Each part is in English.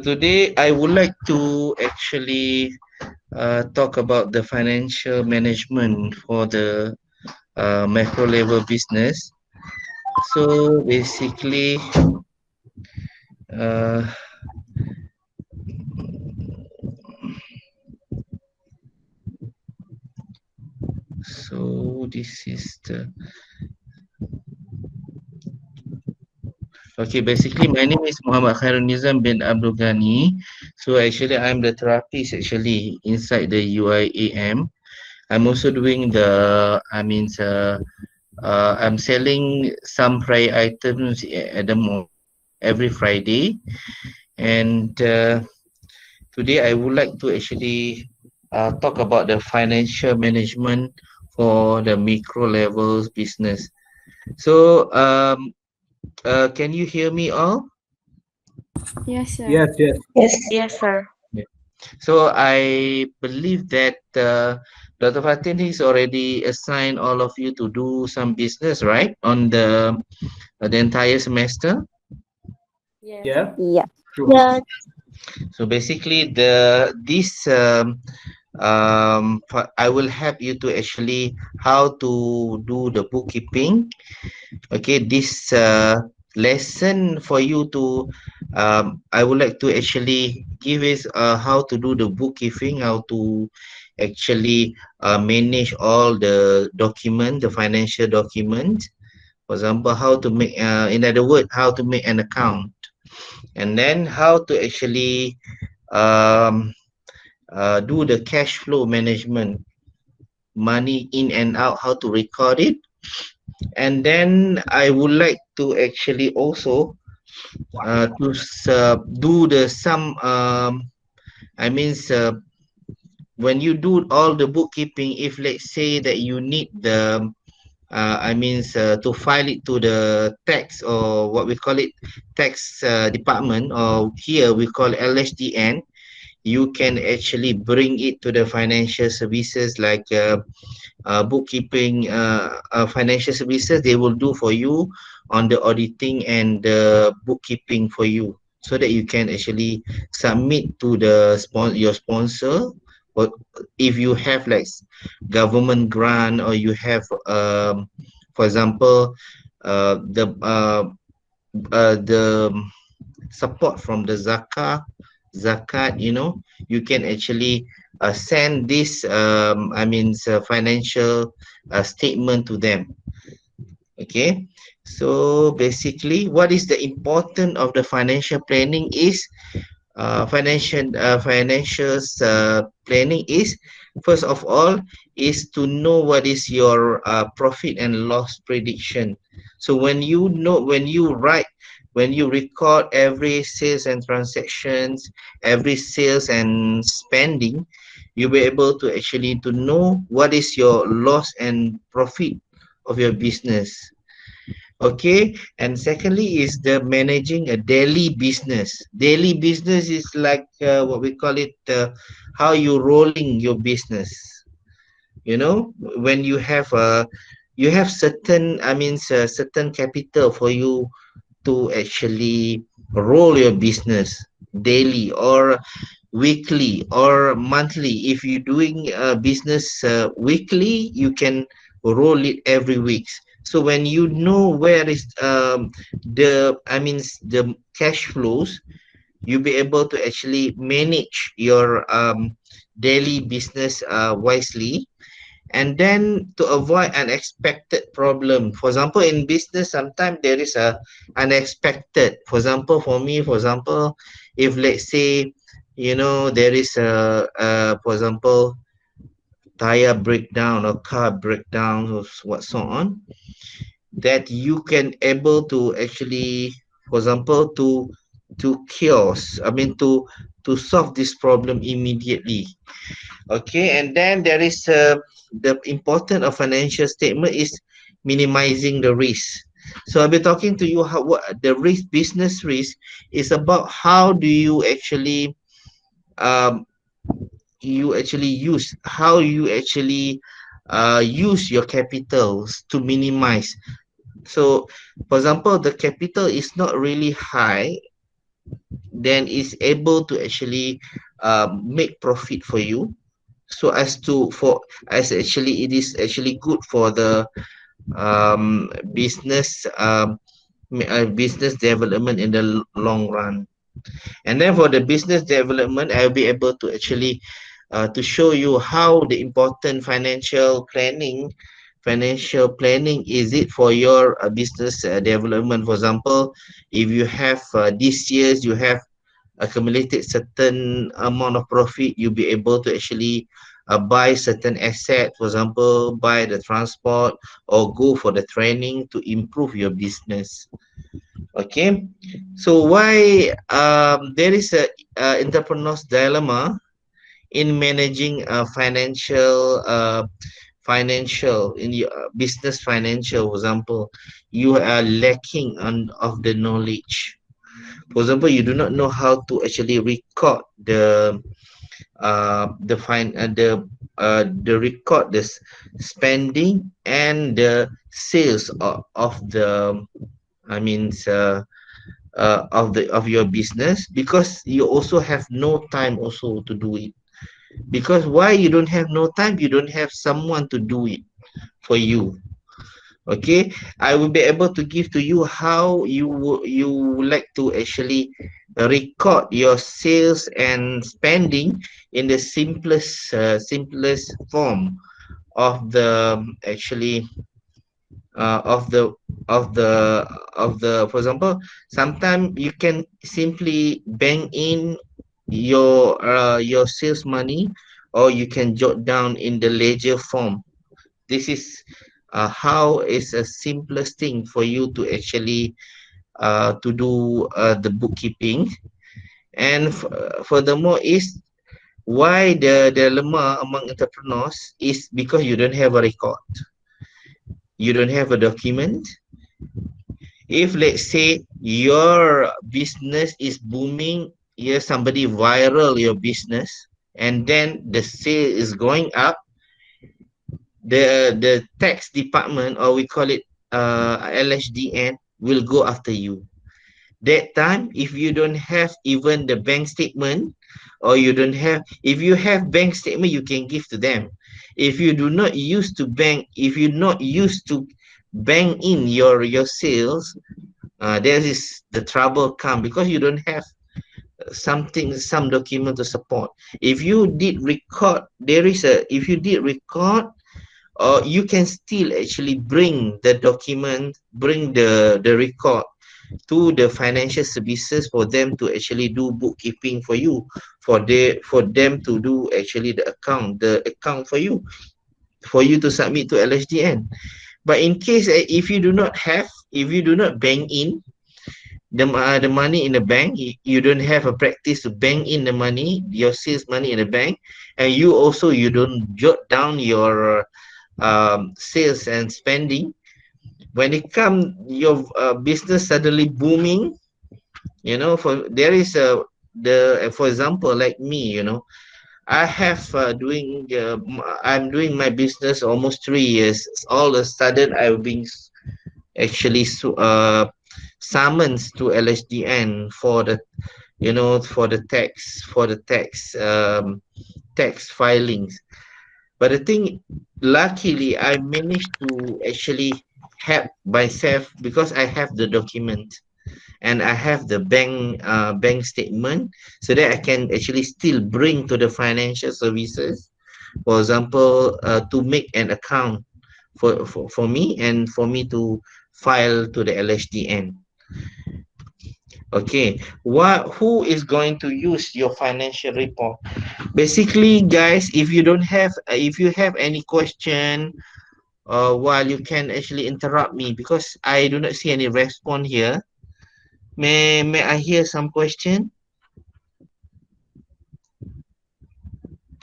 today I would like to actually talk about the financial management for the macro level business. So basically, uh, so this is the okay. Basically, my name is Muhammad Khairun Nizam bin Abdul Ghani. So actually, I'm the therapist actually inside the UIAM. I'm also doing I'm selling some fry items at the mall every Friday, and today I would like to actually talk about the financial management for the micro levels business. So, can you hear me all? Yes, sir. Yes, yes. Yes. Yes, sir. Yeah. So I believe that Dr. Fatin is already assigned all of you to do some business, right? On the entire semester. Yes. Yeah, Yeah. true. Yeah. So basically, I will help you to actually how to do the bookkeeping. Okay, this lesson for you to I would like to actually give is how to do the bookkeeping, how to actually manage all the document, the financial document. For example, how to make, in other words, how to make an account, and then how to actually um, do the cash flow management, money in and out, how to record it. And then I would like to actually also do the some I mean when you do all the bookkeeping, if let's say that you need the to file it to the tax, or what we call it, tax department, or here we call LHDN, you can actually bring it to the financial services like bookkeeping financial services. They will do for you on the auditing and the bookkeeping for you, so that you can actually submit to the your sponsor. Or if you have like government grant, or you have for example the support from the zakat, you can actually send this financial statement to them. Okay, so basically what is the important of the financial planning is planning is, first of all, is to know what is your profit and loss prediction. So when you record every sales and transactions, every sales and spending, you'll be able to actually to know what is your loss and profit of your business. Okay, and secondly is the managing a daily business. Daily business is like what we call it, how you rolling your business. When you have certain, certain capital for you to actually roll your business daily or weekly or monthly. If you're doing business weekly, you can roll it every week. So when you know where is the cash flows, you'll be able to actually manage your daily business wisely. And then to avoid unexpected problem, for example, in business sometimes there is a unexpected. For example, for me, for example, if let's say there is for example, tire breakdown or car breakdown or what so on, that you can able to actually, for example, to cure, to solve this problem immediately. Okay, and then there is the important of financial statement is minimizing the risk. So I'll be talking to you how what the risk, business risk, is about. How do you actually um use your capitals to minimize. So for example, the capital is not really high, then is able to actually make profit for you, so as to for as actually it is actually good for the business business development in the long run. And then for the business development, I'll be able to actually to show you how the important financial planning is it for your business development. For example, if you have this year's you have accumulated certain amount of profit, you'll be able to actually buy certain asset, for example, buy the transport or go for the training to improve your business. Okay, so why there is a entrepreneur's dilemma in managing financial in your business financial. For example, you are lacking on of the knowledge. For example, you do not know how to actually record the record spending and the sales of the I mean of your business, because you also have no time also to do it. Because why you don't have no time? You don't have someone to do it for you. Okay, I will be able to give to you how you would like to actually record your sales and spending in the simplest form of the actually of the for example, sometimes you can simply bank in your sales money, or you can jot down in the ledger form. This is how is a simplest thing for you to actually to do the bookkeeping. And furthermore is why the dilemma among entrepreneurs is because you don't have a record, you don't have a document. If let's say your business is booming, here somebody viral your business, and then the sale is going up, the tax department, or we call it LHDN, will go after you. That time, if you don't have even the bank statement, or you don't have, if you have bank statement, you can give to them. If you do not use to bank, if you're not used to bank in your sales, there is the trouble come, because you don't have some document to support. If you did record, there is a if you did record, or you can still actually bring the document, bring the record to the financial services for them to actually do bookkeeping for you, for them to do actually the account for you to submit to LHDN. But in case if you do not have, if you do not bank in the money in the bank, you don't have a practice to bank in the money, your sales money in the bank, and you also you don't jot down your sales and spending. When it comes your business suddenly booming, for there is a the for example, like me, I have I'm doing my business almost 3 years. All of a sudden I've been actually summons to LHDN for the tax filings. But the thing, luckily, I managed to actually help myself, because I have the document and I have the bank statement, so that I can actually still bring to the financial services, for example, to make an account for me, and for me to file to the LHDN. Okay, who is going to use your financial report? Basically, guys, if you have any question, while you can actually interrupt me, because I do not see any response here. May I hear some question?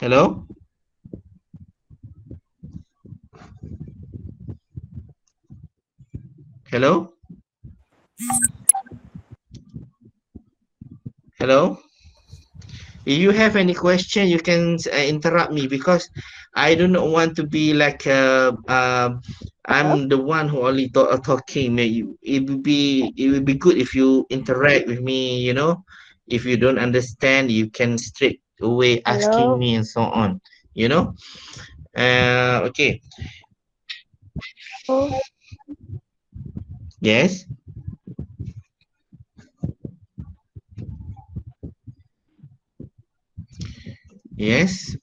Hello? Hello? Hello? If you have any question, you can interrupt me, because I do not want to be like I'm the one who only talking. It would be good if you interact with me. If you don't understand, you can straight away asking Hello. me and so on. You know. Okay. Oh, Yes. Yes.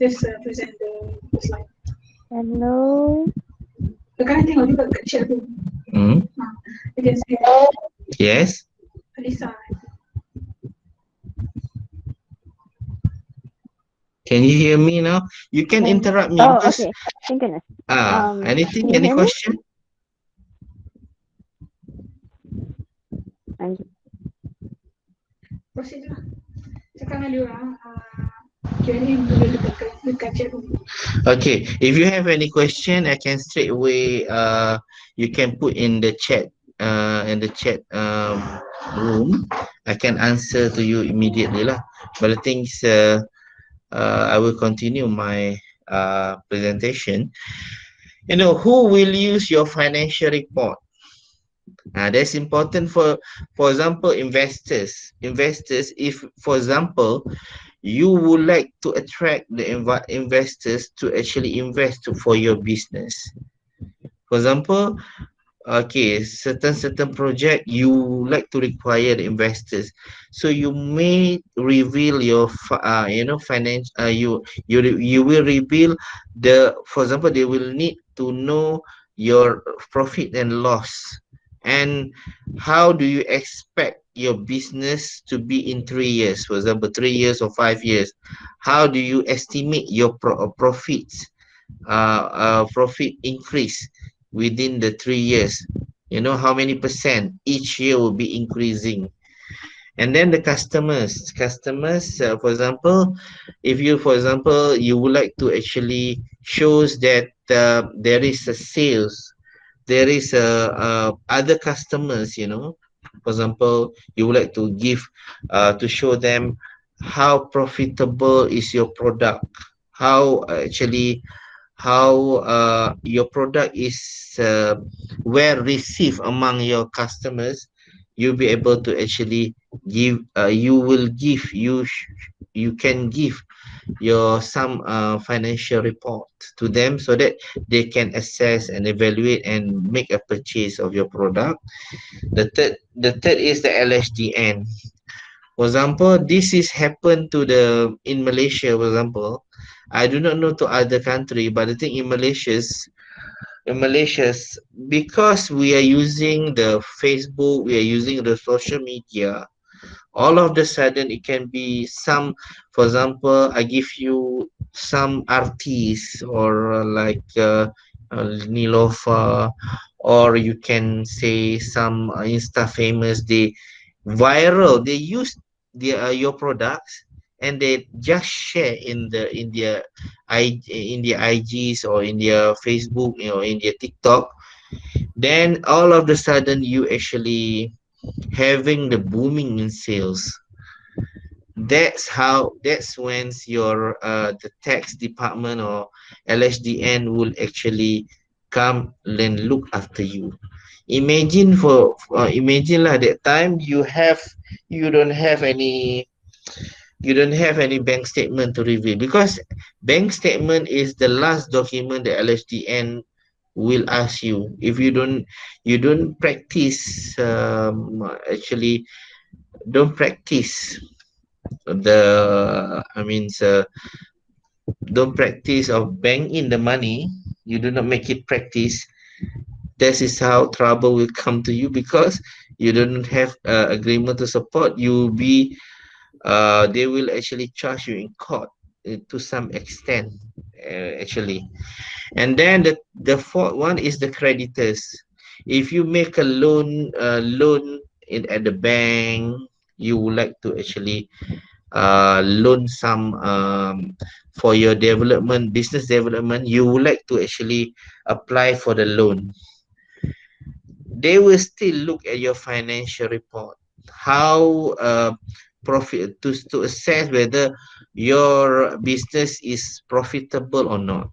Just present the slide. hello. Sekarang tengok juga kat chat tu. Mm. You can see Yes. Alisa. Can you hear me now? You can interrupt me, Oh, because okay. Thank goodness. Can anything, you any hear me? question? Proceed lah. Cakap dengan dia orang Q&A boleh dekat chat room. Okay, if you have any question, I can straight away you can put in the chat room. I can answer to you immediately lah. But the things I will continue my presentation. Who will use your financial report? That's important for example, investors. Investors, if for example, you would like to attract the investors to actually invest for your business. For example, okay, certain project you like to require the investors, so you may reveal your finance. You will reveal for example, they will need to know your profit and loss, and how do you expect your business to be in 3 years, for example, 3 years or 5 years. How do you estimate your profits, profit increase within the 3 years? How many percent each year will be increasing. And then the customers, for example, if you for example you would like to actually shows that there is a sales, there is other customers, for example, you would like to give to show them how profitable is your product, how actually how your product is well received among your customers. You'll be able to actually give you can give your some financial report to them, so that they can assess and evaluate and make a purchase of your product. The third is the LHDN. For example, this is happened to the in Malaysia, for example. I do not know to other country, but I think in Malaysia's, because we are using the Facebook, we are using the social media. All of the sudden, it can be some. For example, I give you some artists, or Nilofa, or you can say some Insta famous. They viral. They use your products, and they just share in their IGs, or in their Facebook, in their TikTok. Then all of the sudden, you actually having the booming in sales. That's when your the tax department or LHDN will actually come and look after you. Imagine lah, that time you don't have any bank statement to reveal, because bank statement is the last document the LHDN will ask you. If you don't practice, actually don't practice the I mean don't practice of bank in the money, you do not make it practice. This is how trouble will come to you, because you don't have agreement to support. They will actually charge you in court to some extent. actually. And then the fourth one is the creditors. If you make a loan at the bank, you would like to actually loan some for your development, business development, you would like to actually apply for the loan. They will still look at your financial report, how profit to assess whether your business is profitable or not.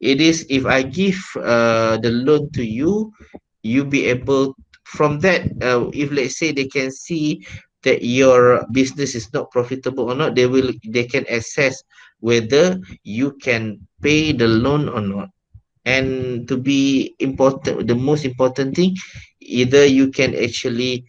It is, if I give the loan to you, you be able, from that, if let's say they can see that your business is not profitable or not, they can assess whether you can pay the loan or not. And to be important, the most important thing, either you can actually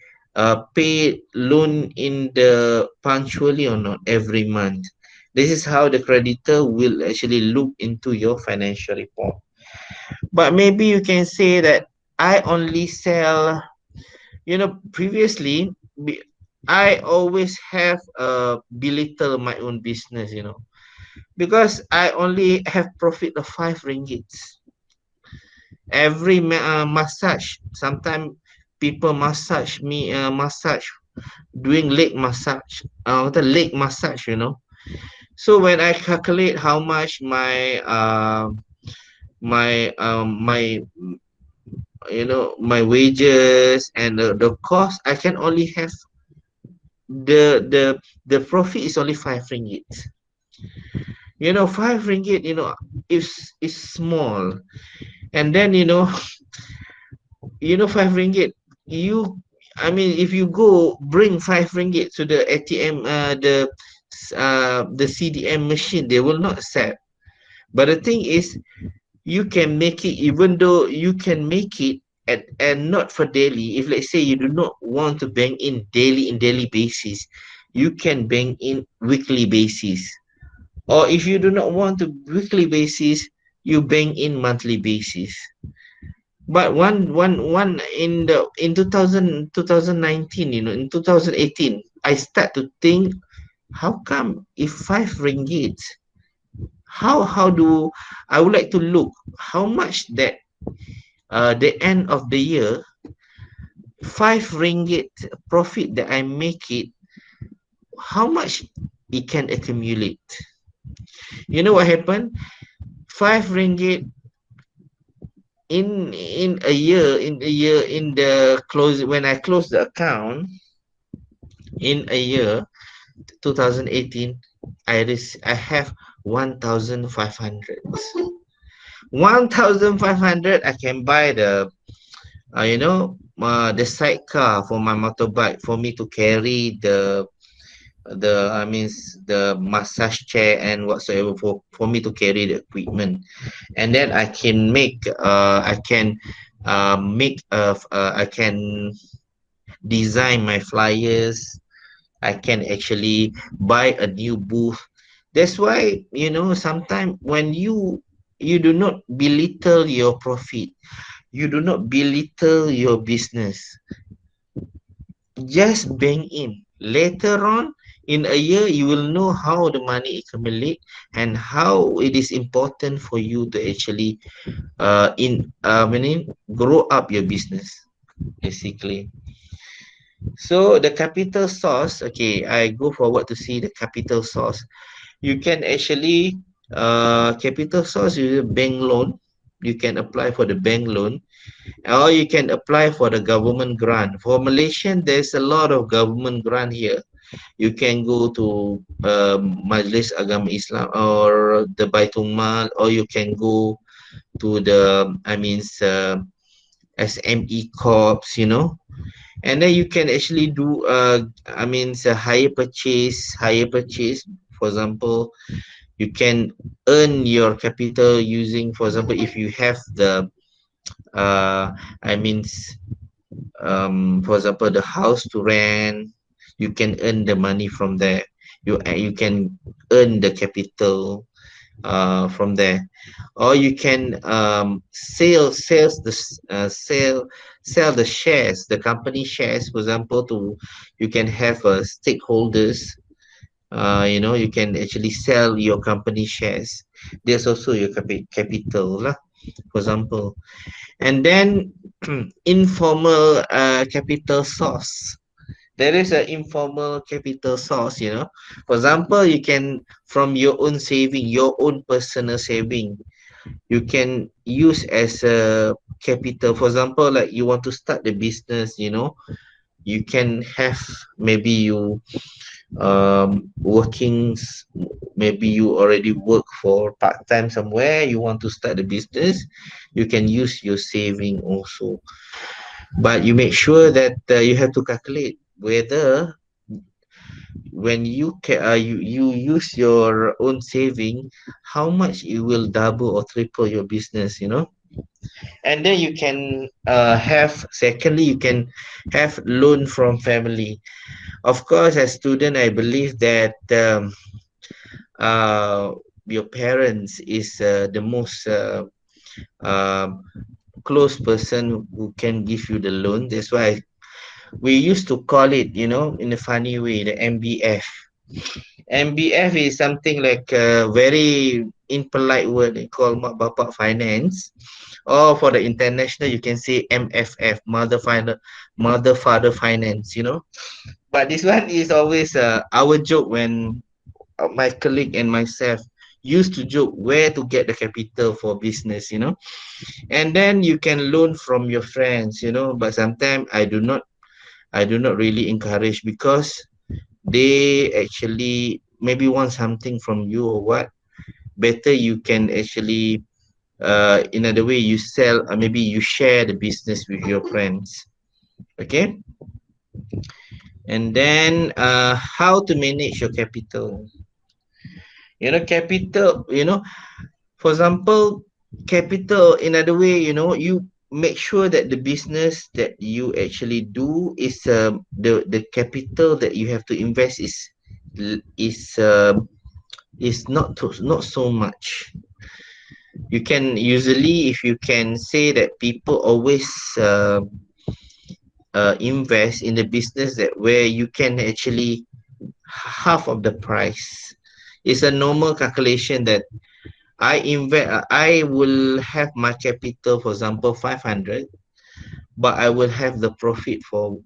pay loan in the punctually or not every month. This is how the creditor will actually look into your financial report. But maybe you can say that I only sell, previously I always have belittle my own business, because I only have profit of 5 ringgits every massage. Sometimes people massage, doing leg massage, So when I calculate how much my wages and the cost, I can only have the profit is only 5 ringgit. 5 ringgit, is small. And then 5 ringgit, you I mean, if you go bring 5 ringgit to the ATM, the CDM machine, they will not accept. But the thing is, you can make it, even though you can make it and not for daily. If let's say you do not want to bank in daily basis, you can bank in weekly basis. Or if you do not want to weekly basis, you bank in monthly basis. But one in 2019, in 2018, I start to think, how come if 5 ringgit, how do I would like to look how much that the end of the year, 5 ringgit profit that I make it, how much it can accumulate. You know what happened? 5 ringgit in a year, in the close, when I close the account in a year 2018, I have 1,500. 1,500, I can buy the sidecar for my motorbike, for me to carry the massage chair and whatsoever, for me to carry the equipment. And then I can I can design my flyers. I can actually buy a new booth. That's why, sometimes when you do not belittle your profit, you do not belittle your business, just bank in. Later on in a year, you will know how the money accumulate and how it is important for you to actually grow up your business, basically. So the capital source, okay, I go forward to see the capital source. You can actually capital source is a bank loan. You can apply for the bank loan, or you can apply for the government grant. For Malaysian, there's a lot of government grant here. You can go to Majlis Agama Islam or the Baitul Mal, or you can go to the SME corps, and then you can actually do higher purchase. For example, you can earn your capital using, for example, if you have the for example, the house to rent, you can earn the money from there. You can earn the capital from there, or you can sell the shares, the company shares, for example. You can have stakeholders You can actually sell your company shares. There's also your capital lah, for example. And then informal capital source. There is an informal capital source, For example, you can, from your own saving, your own personal saving, you can use as a capital. For example, like you want to start the business, you can have, maybe you working, maybe you already work for part-time somewhere, you want to start the business, you can use your saving also. But you make sure that you have to calculate whether when you use your own saving, how much it will double or triple your business. And then you can have, secondly, you can have loan from family. Of course, as student, I believe that uh, your parents is the most um close person who can give you the loan. That's why we used to call it, in a funny way, the MBF. MBF is something like a very impolite word called Mak Bapak Finance. Or for the international, you can say MFF, Mother Father Finance. But this one is always our joke when my colleague and myself used to joke where to get the capital for business. And then you can loan from your friends. But sometimes I do not really encourage, because they actually maybe want something from you or what. Better you can actually, in other way, you sell, or maybe you share the business with your friends. Okay. And then how to manage your capital. Capital, for example, capital, in other way, you make sure that the business that you actually do is, the capital that you have to invest is not so much. You can usually, if you can say that people always invest in the business that where you can actually half of the price. It's a normal calculation that I will have my capital, for example, 500, but I will have the profit for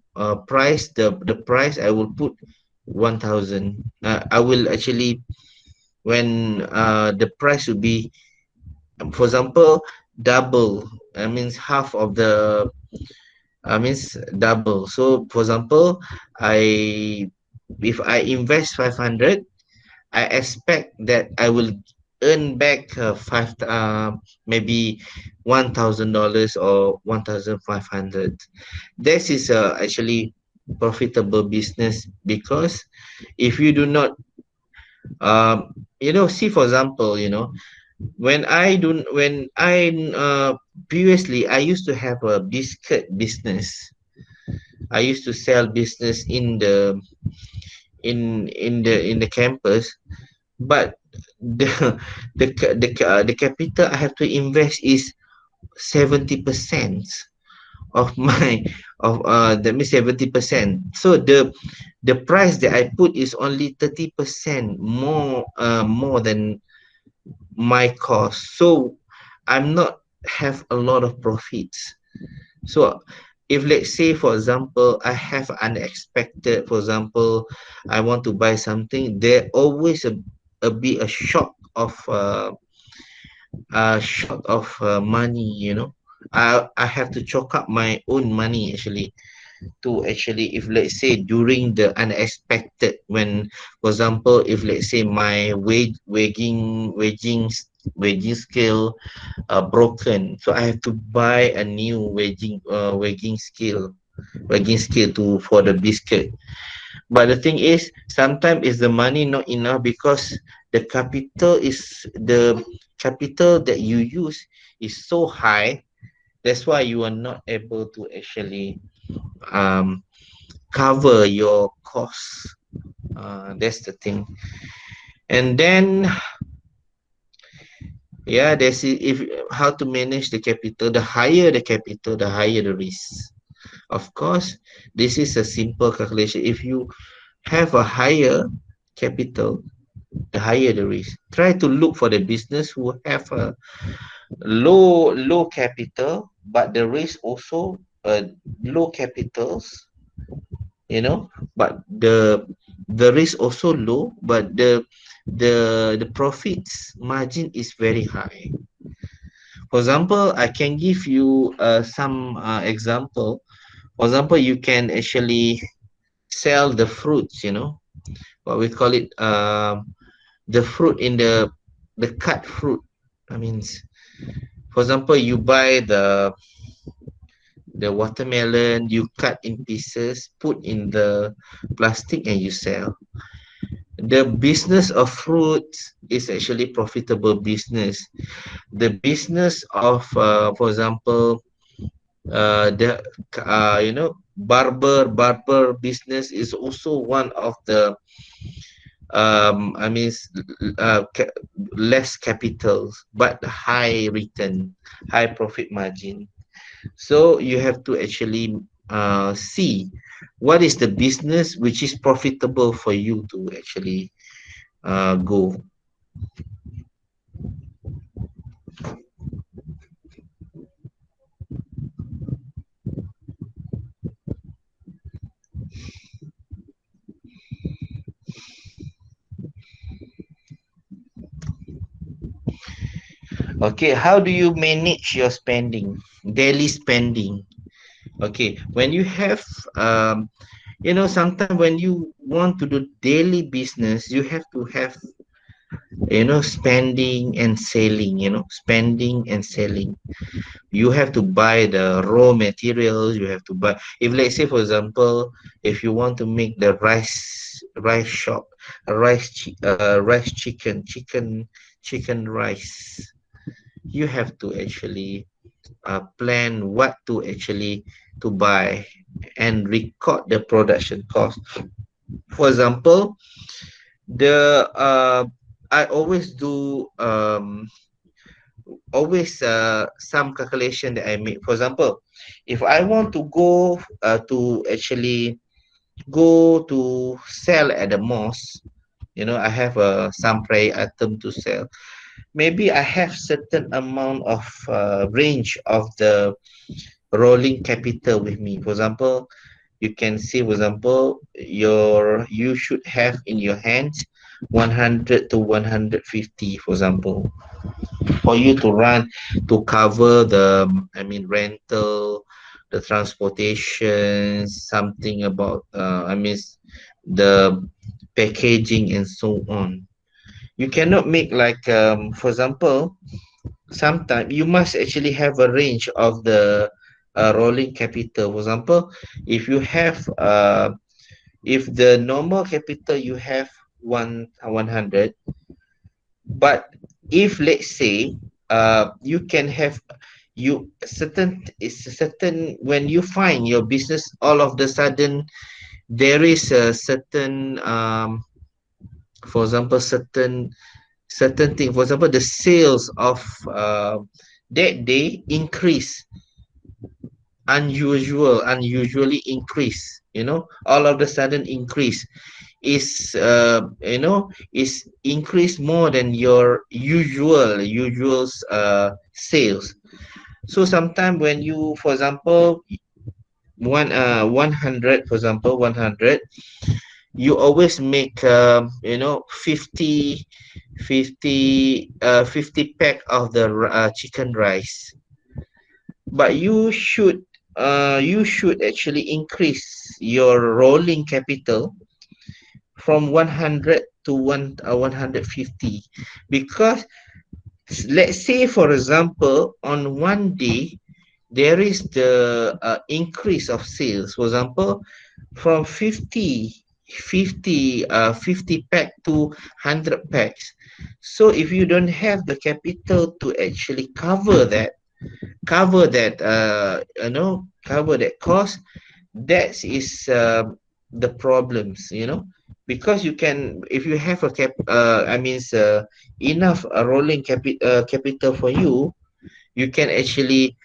price, the price I will put 1000. I will actually, when the price will be, for example, double. I means half of the, I means double. So for example, I if I invest 500, I expect that I will earn back maybe $1,000 or 1,500. This is actually profitable business, because if you do not, see, for example, when I previously, I used to have a biscuit business. I used to sell business in the campus, but the the capital I have to invest is 70% of my of that means 70%. So the price that I put is only 30% more than my cost. So I'm not have a lot of profits. So if, let's say, for example, I have unexpected, for example, I want to buy something, there always be a shock of money. I have to chalk up my own money actually, to actually, if, let's say, during the unexpected, when, for example, if, let's say, my waging scale broken, so I have to buy a new waging scale to for the biscuit. But the thing is, sometimes is the money not enough, because the capital that you use is so high. That's why you are not able to actually um, cover your costs. That's the thing. And then, yeah, if how to manage the capital. The higher the capital, the higher the risk. Of course, this is a simple calculation. If you have a higher, capital, the higher the risk. Try to look for the business who have a low capital, but the risk also low capitals, you know, but the risk also low, but the profits margin is very high. For example, I can give you some example. For example, you can actually sell the fruits, you know, what we call it, the fruit in the cut fruit. I mean, for example, you buy the watermelon, you cut in pieces, put in the plastic, and you sell. The business of fruits is actually profitable business. The business of, for example, the you know, barber business is also one of the I mean, less capital but high return, high profit margin. So you have to actually see what is the business which is profitable for you to actually go. Okay, how do you manage your spending, daily spending? Okay, when you have you know, sometimes when you want to do daily business, you have to have, you know, spending and selling, you know, spending and selling. You have to buy the raw materials, you have to buy, if let's say for example, if you want to make the rice shop, rice chicken rice, you have to actually plan what to actually to buy and record the production cost. For example, the I always do always some calculation that I make. For example, if I want to go to actually go to sell at the mosque, you know, I have some prayer item to sell. Maybe I have certain amount of range of the rolling capital with me. For example, you can see, for example, you should have in your hands 100 to 150, for example, for you to run, to cover the, I mean, rental, the transportation, something about I mean, the packaging and so on. You cannot make like for example, sometimes you must actually have a range of the rolling capital. For example, if you have if the normal capital you have 100, but if let's say you can have, you certain, it's certain, when you find your business all of the sudden there is a certain for example, certain thing, for example, the sales of that day increase, unusually increase, you know, all of the sudden increase, is you know, is increase more than your usual sales. So sometimes when you, for example, 100, for example, 100, you always make you know, 50 pack of the chicken rice, but you should actually increase your rolling capital from 100 to 150, because let's say for example on one day there is the increase of sales, for example, from 50 pack to 100 packs. So if you don't have the capital to actually you know, cover that cost, that is the problems, you know, because you can, if you have a I mean enough rolling capital for you, you can actually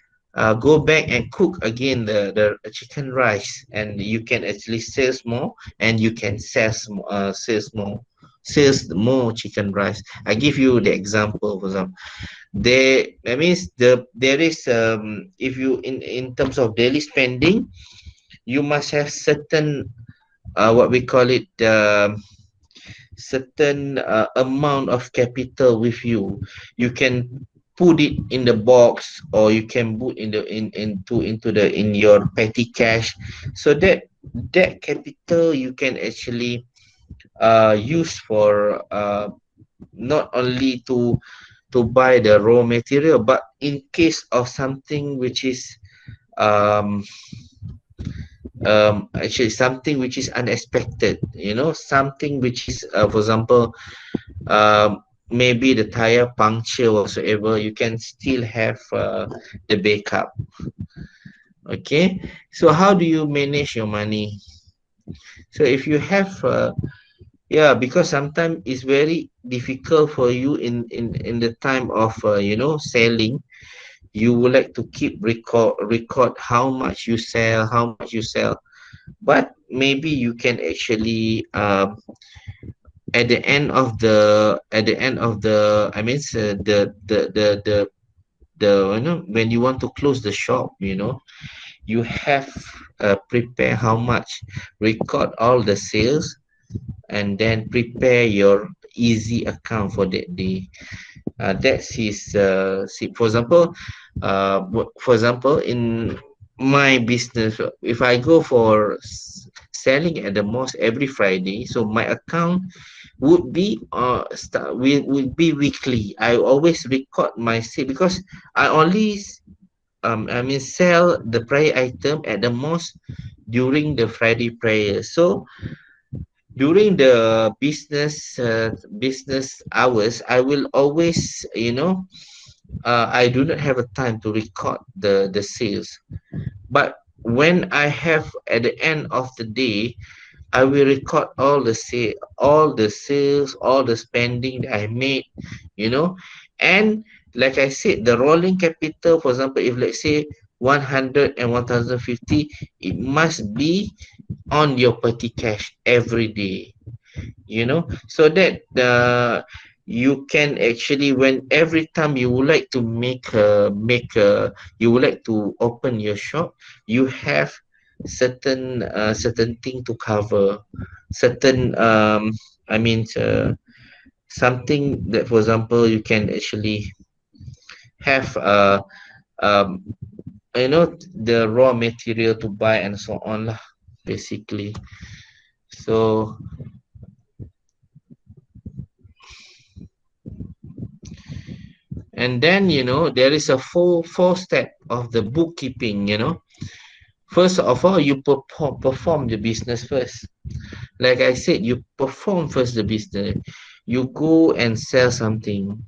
go back and cook again the chicken rice, and you can actually sales more, and you can sales more, sells more chicken rice. I give you the example. For example, that means there is if you in terms of daily spending, you must have certain what we call it certain amount of capital with you. You can put it in the box, or you can put in the into the in your petty cash, so that that capital you can actually use for not only to buy the raw material, but in case of something which is um actually something which is unexpected, something which is for example, maybe the tire puncture whatsoever, you can still have the backup. Okay, so how do you manage your money? So if you have yeah, because sometimes it's very difficult for you in the time of selling. You would like to keep record how much you sell, but maybe you can actually at the end of the I mean the when you want to close the shop, you have prepare how much, record all the sales, and then prepare your easy account for that day. That's his for example, for example, in my business, if I go for selling at the most every Friday, so my account would be would be weekly. I always record my sale, because I only I mean sell the prayer item at the most during the Friday prayer. So during the business hours, I will always I do not have a time to record the sales. But when I have at the end of the day, I will record all the sales, all the spending that I made, and like I said, the rolling capital, for example, if let's say 100 and 1050, it must be on your petty cash every day, so that you can actually, when every time you would like to you would like to open your shop, you have certain thing to cover, certain I mean something that, for example, you can actually have um the raw material to buy and so on lah, basically. So and then there is a four step of the bookkeeping. First of all, you perform the business first. Like I said, you perform first the business. You go and sell something.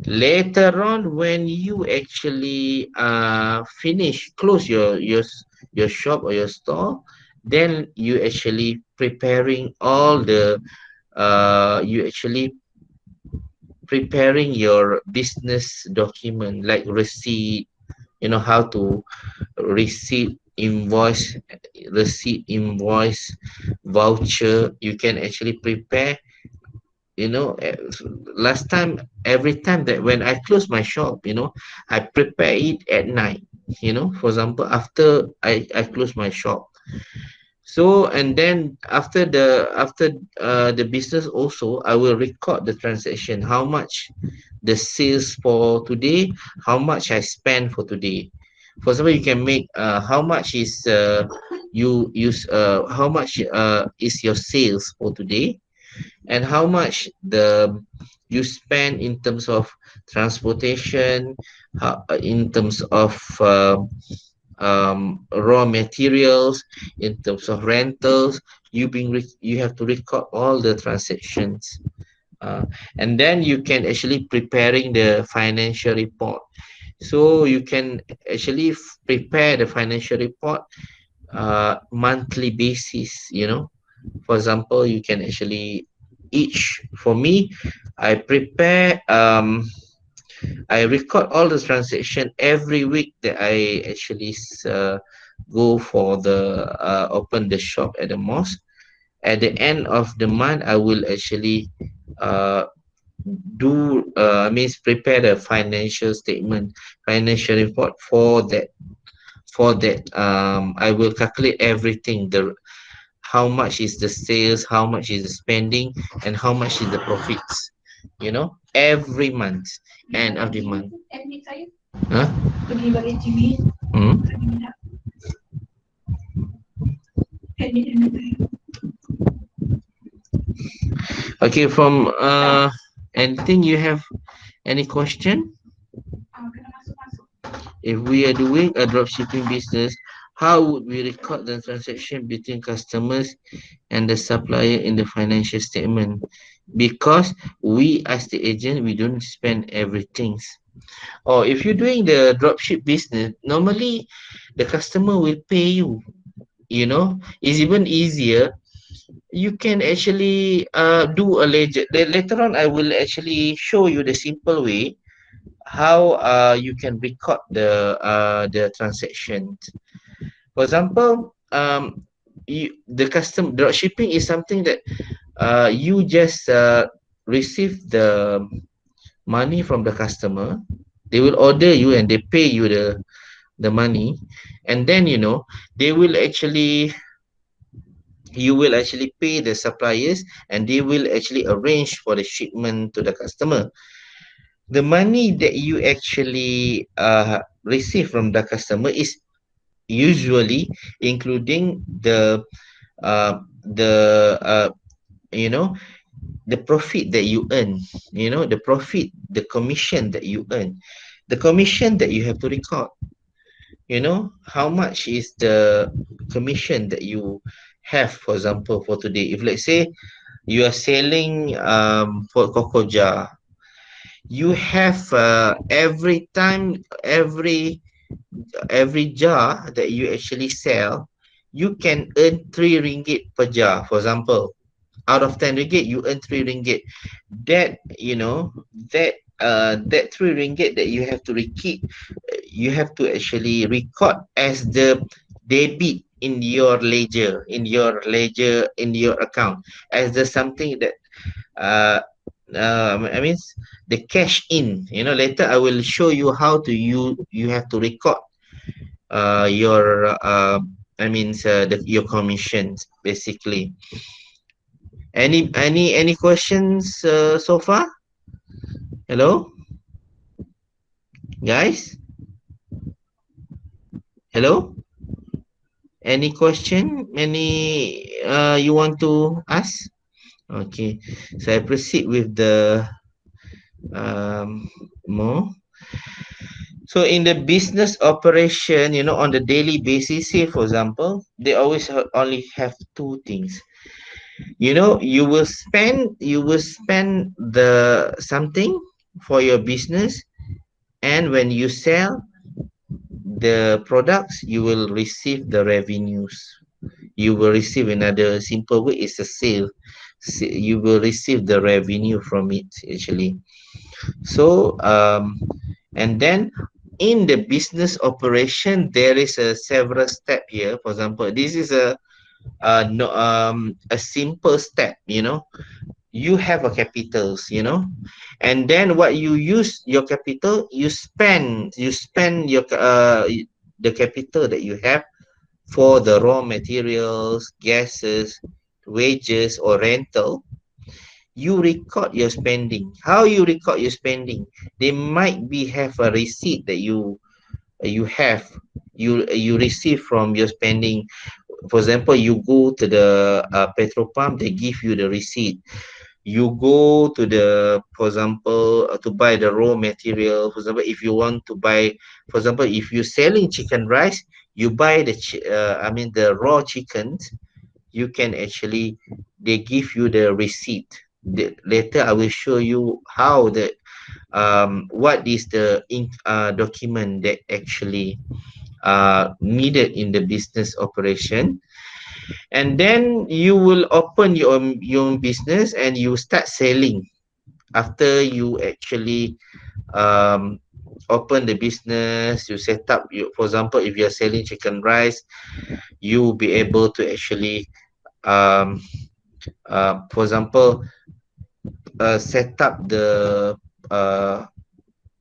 Later on, when you actually finish, close your shop or your store, then you actually preparing all the you actually preparing your business document, like receipt, how to receipt, invoice, voucher. You can actually prepare, last time, every time that when I close my shop, I prepare it at night, for example, after I close my shop. So, and then after the business also, I will record the transaction, how much the sales for today, how much I spend for today. For example, you can make how much is you use how much is your sales for today, and how much you spend in terms of transportation, in terms of raw materials, in terms of rentals. You have to record all the transactions, and then you can actually preparing the financial report. So you can actually prepare the financial report monthly basis. For example, you can actually each for me, I prepare I record all the transaction every week that I actually go for the open the shop at the mosque. At the end of the month, I will actually uh, means prepare the financial statement, financial report for that. I will calculate everything, the how much is the sales, how much is the spending, and how much is the profits, every month, end of the month. Huh? Hmm? Okay, from anything you have any question? If we are doing a dropshipping business, how would we record the transaction between customers and the supplier in the financial statement? Because we as the agent, we don't spend everything. Or if you're doing the dropship business, normally the customer will pay you. It's even easier. You can actually do a ledger. Later on, I will actually show you the simple way how you can record the transaction. For example, the custom dropshipping is something that you just receive the money from the customer. They will order you and they pay you the money, and then they will actually you will actually pay the suppliers, and they will actually arrange for the shipment to the customer. The money that you actually receive from the customer is usually including the you know the profit that you earn, the profit, the commission that you earn, the commission that you have to record. How much is the commission that you have, for example, for today. If let's say you are selling for cocoa jar, you have every jar that you actually sell, you can earn 3 ringgit per jar, for example. Out of 10 ringgit, you earn 3 ringgit. That 3 ringgit that you have to keep, you have to actually record as the debit in your ledger, in your account, as the something that I mean the cash in. Later I will show you how to you have to record your your commissions basically. Any questions so far? Hello, guys. Hello. Any question? Any you want to ask? Okay. So I proceed with the more. So in the business operation, on the daily basis, say for example, they always only have two things. You will spend the something for your business, and when you sell the products, you will receive the revenues. You will receive, another simple way is a sale. You will receive the revenue from it actually. So and then in the business operation, there is a several step here. For example, this is no, a simple step. You have a capitals, and then what you use your capital, you spend your the capital that you have for the raw materials, gases, wages, or rental. You record your spending. How you record your spending? They might be have a receipt that you have, you receive from your spending. For example, you go to the petrol pump, they give you the receipt. You go to the, for example, to buy the raw material. For example, if you want to buy, for example, if you're selling chicken rice, you buy the raw chickens. You can actually, they give you the receipt. Later I will show you how what is the document that actually needed in the business operation. And then you will open your own business and you start selling. After you actually open the business, you set up, for example, if you're selling chicken rice, you will be able to actually For example, set up uh,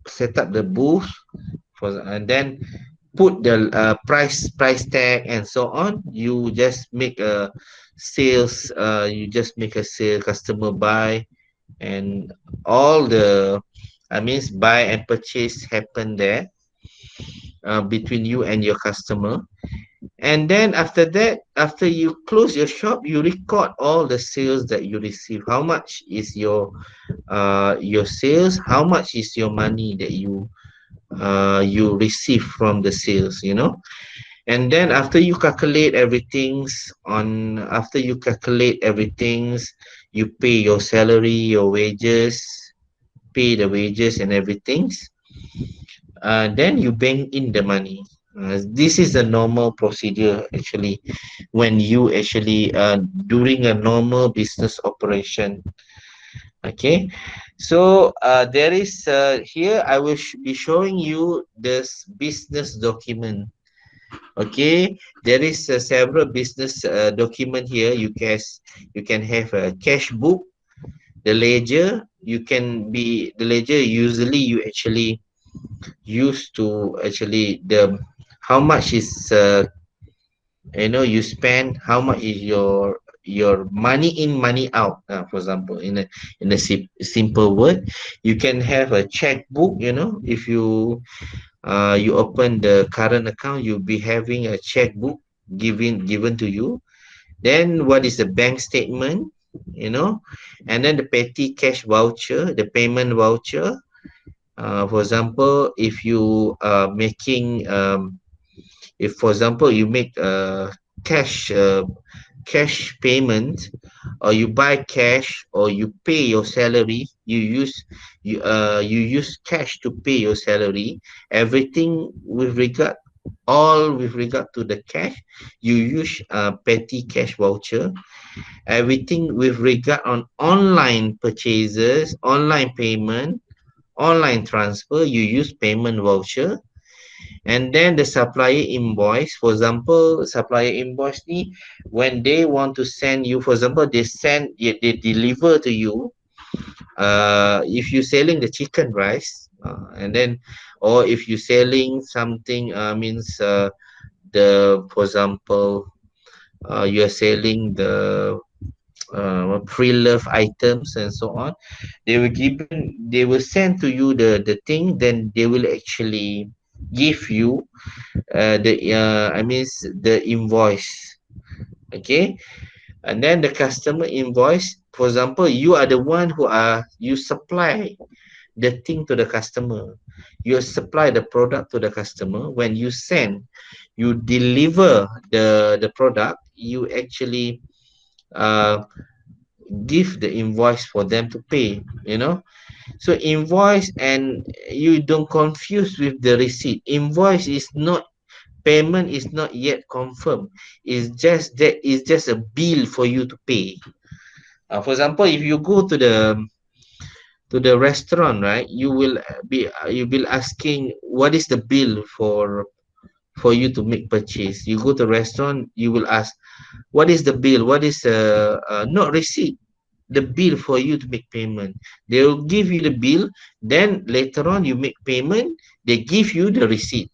the booth and then put the price tag and so on. You just make a sales, you just make a sale, customer buy, and all the, I means buy and purchase happen there, between you and your customer. And then after that, after you close your shop, you record all the sales that you receive. How much is your sales? How much is your money that you receive from the sales? And then after you calculate everything's, you pay your salary, your wages, pay the wages and everything. Then you bank in the money. This is the normal procedure actually, when you actually during a normal business operation. Okay, so there is here I will be showing you this business document. Okay, there is several business document here. You can have a cash book, the ledger. The ledger usually you actually use to actually the how much is you spend, how much is your money in money out, for example, in a simple word. You can have a checkbook. If you open the current account, you'll be having a checkbook given to you. Then what is the bank statement, you know and then the petty cash voucher, the payment voucher. For example, if you are making if for example you make a cash payment, or you buy cash, or you pay your salary, you use cash to pay your salary. Everything with regard to the cash, you use petty cash voucher. Everything with regard on online purchases, online payment, online transfer, you use payment voucher. And then the supplier invoice, for example, supplier invoice ni, when they want to send you, for example, they deliver to you. If you're selling the chicken rice, and then, or if you're selling something, means for example, you're selling the pre-love items and so on. They will send to you the thing. Then they will actually give you the invoice. Okay, and then the customer invoice, for example, you are the one you supply the thing to the customer. You supply the product to the customer. When you deliver the product, you actually uh, give the invoice for them to pay. So invoice, and you don't confuse with the receipt. Invoice is not, payment is not yet confirmed. It's just a bill for you to pay. For example, if you go to the restaurant, right, you will asking what is the bill for you to make purchase. You go to restaurant, you will ask what is the bill, what is not receipt, the bill for you to make payment. They will give you the bill, then later on you make payment, they give you the receipt.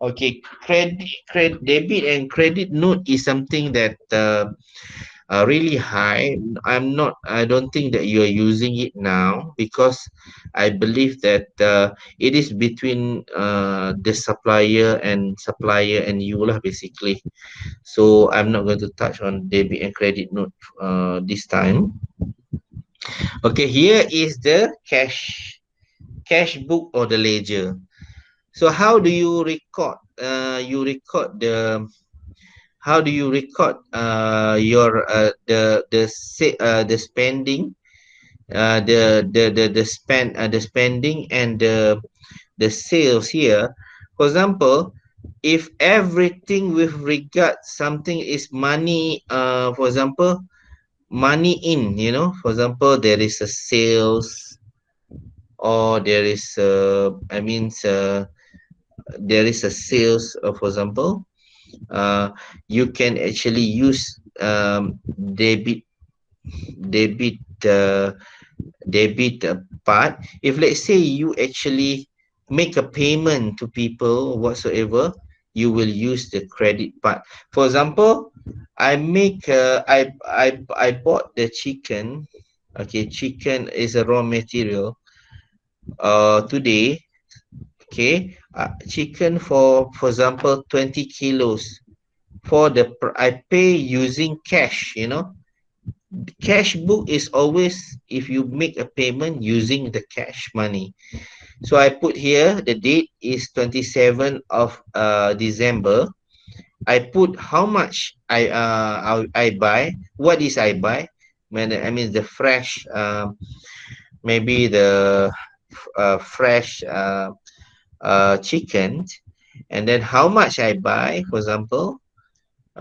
Okay, debit and credit note is something that really high. I don't think that you are using it now, because I believe that it is between the supplier and you lah, basically. So I'm not going to touch on debit and credit note this time. Okay, here is the cash book or the ledger. So how do you record? How do you record your the spending, the spending and the sales here? For example, if everything with regard something is money, for example, money in, for example, there is a sales, or there is there is a sales, for example, you can actually use debit debit uh, debit part. If let's say you actually make a payment to people whatsoever, you will use the credit part. For example, I bought the chicken. Okay, chicken is a raw material today. Okay, chicken for example 20 kilos. For the I pay using cash, cash book is always if you make a payment using the cash money. So I put here the date is 27 of December. I put how much I buy. What is I buy? I mean the fresh, maybe the fresh chicken, and then how much I buy. For example,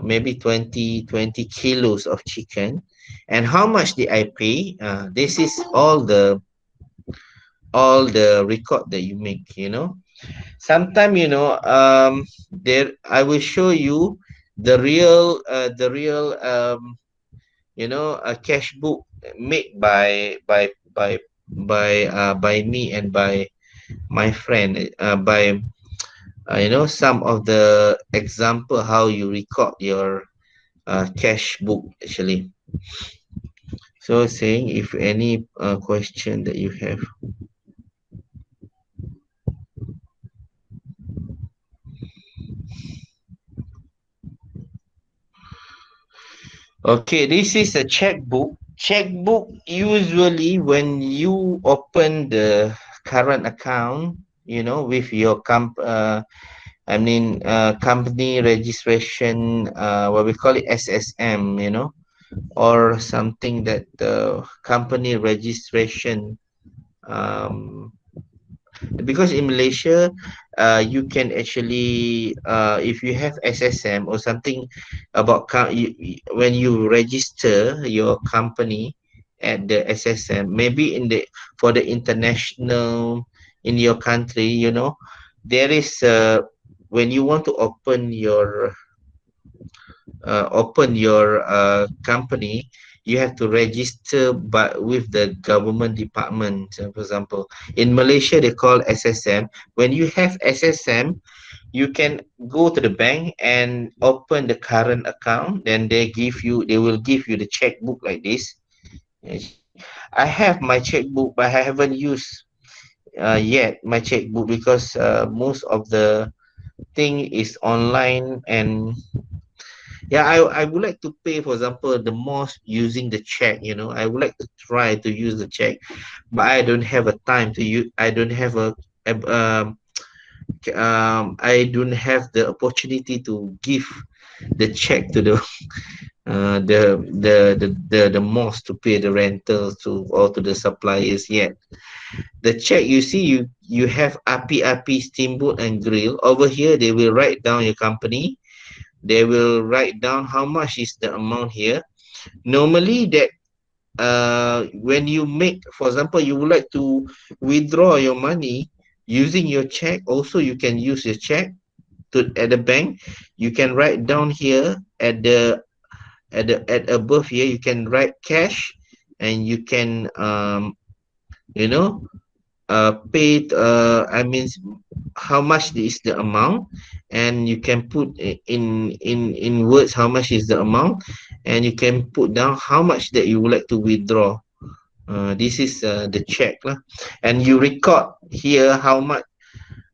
maybe 20 kilos of chicken, and how much did I pay. This is all the record that you make. Sometime, there I will show you the real a cash book made by me and by my friend, by some of the example how you record your cash book actually. So saying if any question that you have. Okay, this is a checkbook. Checkbook usually when you open the current account, with your company registration, what we call it SSM, or something that the company registration, um, because in Malaysia, you can actually, if you have SSM or something about when you register your company at the SSM, maybe for the international in your country, there is when you want to open your company, you have to register but with the government department. For example, in Malaysia they call SSM. When you have SSM, you can go to the bank and open the current account, then they will give you the checkbook like this. I have my checkbook, but I haven't used yet my checkbook because most of the thing is online. And yeah, I would like to pay, for example, the most using the check. I would like to try to use the check, but I don't have a time to use. I don't have I don't have the opportunity to give the check to the most to pay the rental to or to the suppliers yet. The check, you see, you have api steamboat and grill over here. They will write down your company. They will write down how much is the amount here. Normally that when you make, for example, you would like to withdraw your money using your check, also you can use your check at the bank. You can write down here at above here, you can write cash, and you can you know paid I mean how much is the amount, and you can put in words how much is the amount, and you can put down how much that you would like to withdraw. This is the check lah. And you record here how much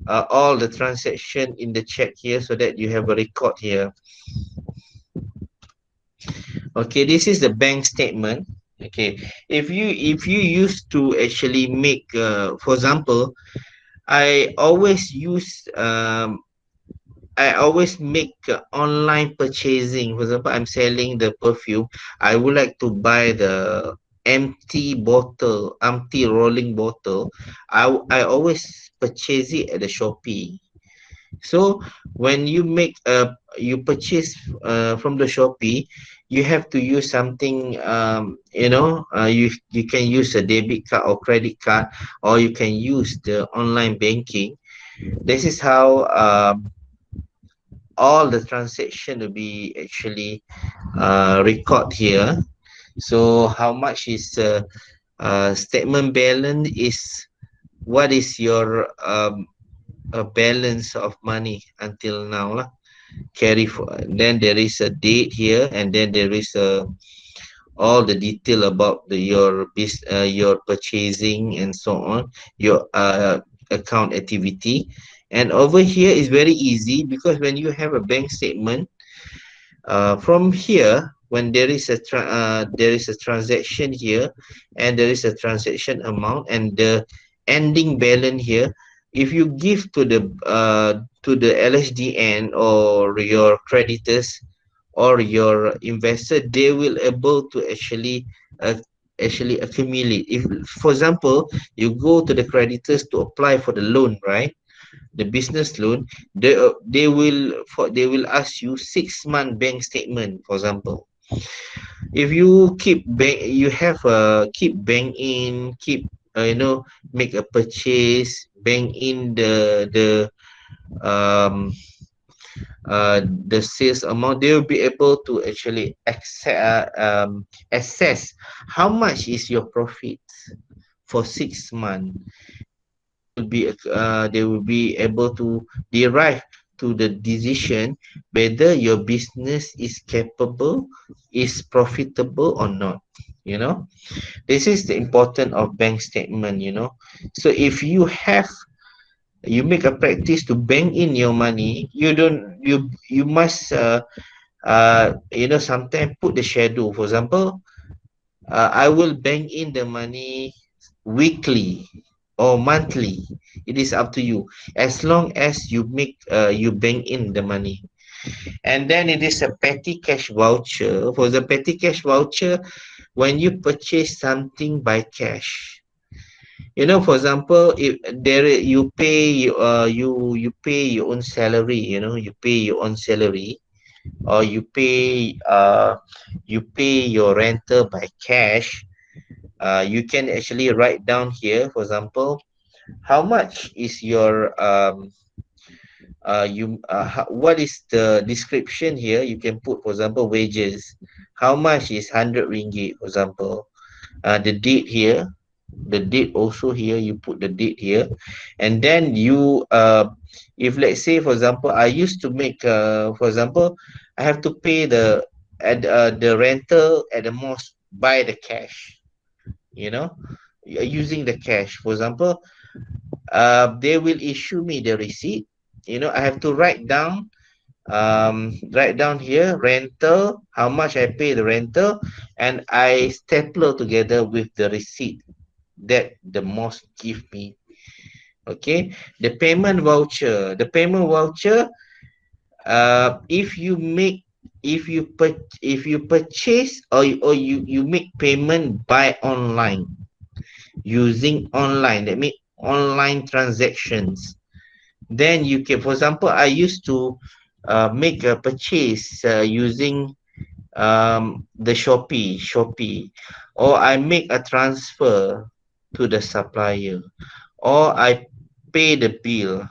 all the transaction in the check here, so that you have a record here. Okay, this is the bank statement. Okay, if you used to actually make for example, I always use I always make online purchasing. For example, I'm selling the perfume. I would like to buy the empty rolling bottle. I always purchase it at the Shopee. So when you purchase from the Shopee, you have to use something. You can use a debit card or credit card, or you can use the online banking. This is how all the transaction will be actually record here. So how much is statement balance is what is your balance of money until now lah. Carry for, then there is a date here, and then there is all the detail about your purchasing and so on, your account activity. And over here is very easy, because when you have a bank statement, from here, when there is a transaction here, and there is a transaction amount and the ending balance here, if you give to the LHDN or your creditors or your investor, they will able to uh, actually accumulate. If, for example, you go to the creditors to apply for the loan, right, the business loan, they will ask you 6 month bank statement, for example. If you you have keep bank in, keep make a purchase, bank in um the sales amount, they will be able to actually assess how much is your profit for 6 months. They will be able to derive to the decision whether your business is capable, is profitable or not. You know, this is the importance of bank statement. So if you make a practice to bank in your money, you must sometimes put the schedule. For example, I will bank in the money weekly or monthly. It is up to you. As long as you bank in the money. And then it is a petty cash voucher. For the petty cash voucher, when you purchase something by cash, for example, if you pay you pay your own salary, you pay your own salary, or you pay your rental by cash. You can actually write down here, for example, how much is your what is the description here. You can put, for example, wages. How much is 100 ringgit, for example. The date here, the date also here, you put the date here. And then if let's say, for example, I used to make for example, I have to pay the rental at the most by the cash, you know using the cash. For example, they will issue me the receipt. I have to write down here rental, how much I pay the rental, and I stapler together with the receipt that the mosque give me. Okay, the payment voucher, if you purchase, or you make payment by online, using online, that means online transactions, then you can, for example, I used to make a purchase using the Shopee, or I make a transfer to the supplier, or I pay the bill.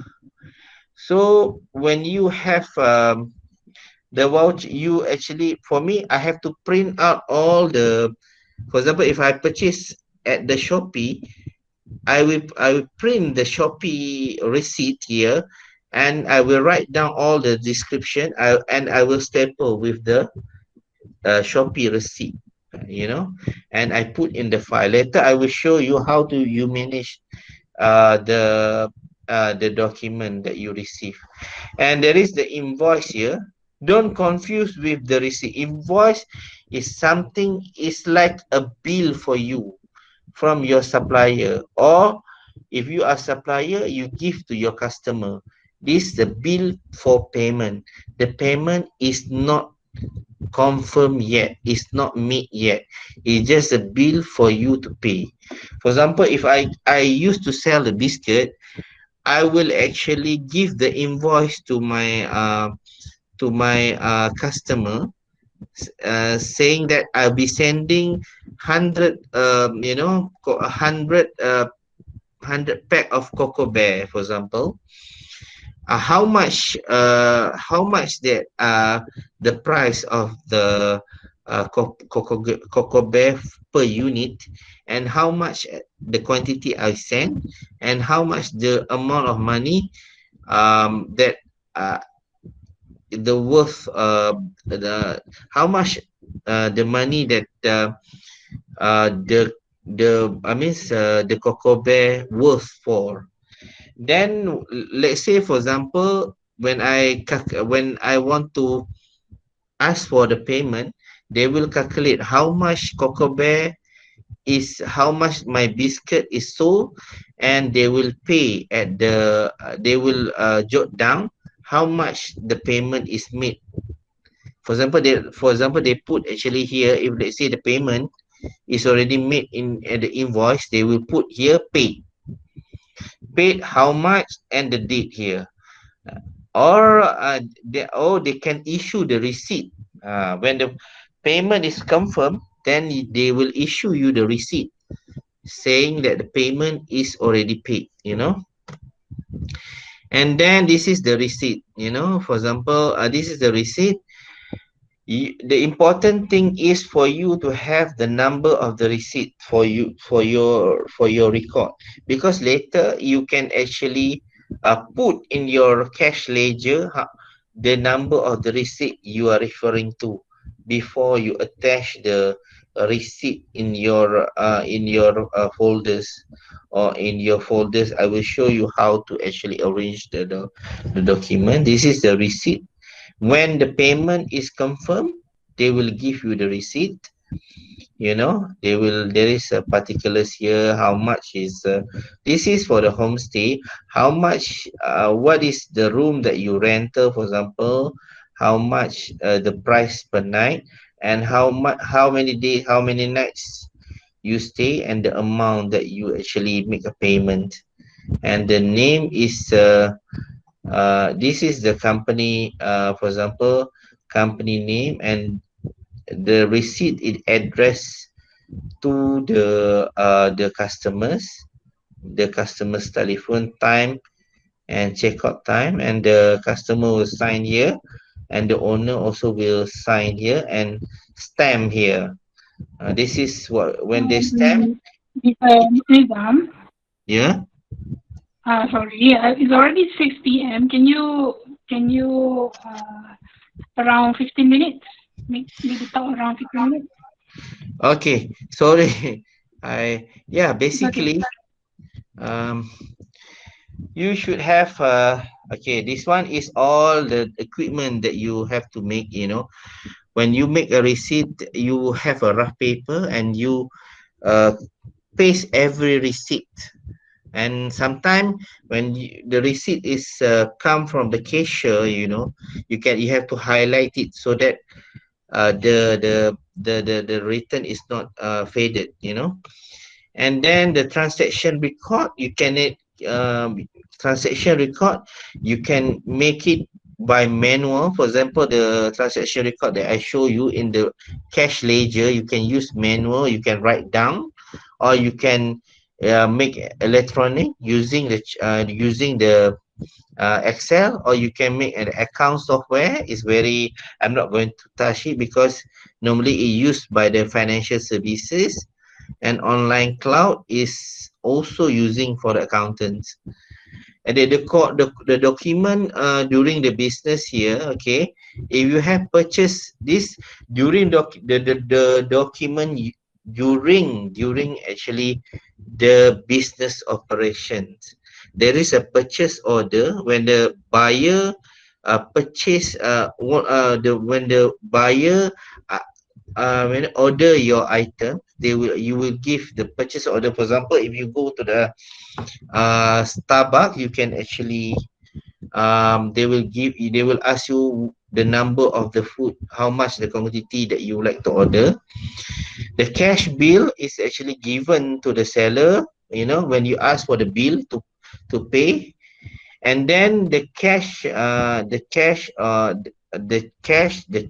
So when you have the voucher, you actually, for me, I have to print out all the, for example, if I purchase at the Shopee, I will print the Shopee receipt here, and I will write down all the description, and I will staple with the Shopee receipt, and I put in the file. Later I will show you how to you manage uh, the the document that you receive. And there is the invoice here. Don't confuse with the receipt. Invoice is something, is like a bill for you from your supplier, or if you are supplier, you give to your customer. This is the bill for payment. The payment is not confirmed yet, it's not made yet. It's just a bill for you to pay. For example, if I used to sell the biscuit, I will actually give the invoice to my customer, saying that I'll be sending 100 100 pack of cocoa bear, for example. How much that the price of cocoa bear per unit, and how much the quantity I send, and how much the amount of money that uh, the worth the how much the money that the I mean the cocoa bear worth for. Then let's say for example when I want to ask for the payment, they will calculate how much cocoa bear is, how much my biscuit is sold, and they will pay at the they will jot down how much the payment is made. For example they put actually here, if let's say the payment is already made in at the invoice, they will put here paid how much and the date here. Or they can issue the receipt. When the payment is confirmed, then they will issue you the receipt saying that the payment is already paid. And then this is the receipt. For example, this is the receipt. The important thing is for you to have the number of the receipt for you for your record, because later you can actually put in your cash ledger the number of the receipt you are referring to before you attach the receipt in your folders, or in your folders. I will show you how to actually arrange the document. This is the receipt. When the payment is confirmed, they will give you the receipt. There is a particulars here, how much is this is for the homestay, how much what is the room that you rental, for example, how much the price per night, and how many days, how many nights you stay, and the amount that you actually make a payment. And the name is this is the company, for example, company name, and the receipt is addressed to the customer's telephone time and checkout time, and the customer will sign here, and the owner also will sign here and stamp here. This is what when they stamp. Nizam, Yeah. sorry, it's already 6 p.m. Can you around 15 minutes? Maybe talk around 15 minutes. Okay. Sorry. Okay. Basically, um you should have okay, this one is all the equipment that you have to make. When you make a receipt, you have a rough paper, and you uh, paste every receipt. And sometime when the receipt is come from the cashier, you have to highlight it so that the written is not faded. And then the transaction record, um, transaction record you can make it by manual. For example, the transaction record that I show you in the cash ledger, you can use manual, you can write down, or you can make electronic using the Excel, or you can make an account software. I'm not going to touch it because normally it's used by the financial services, and online cloud is also using for the accountants. And the document during the business here, okay, if you have purchased this during the document during actually the business operations, there is a purchase order when the buyer when the buyer when order your item, you will give the purchase order. For example, if you go to the Starbucks, you can actually they will ask you the number of the food, how much the quantity that you would like to order. The cash bill is actually given to the seller, when you ask for the bill to pay. And then the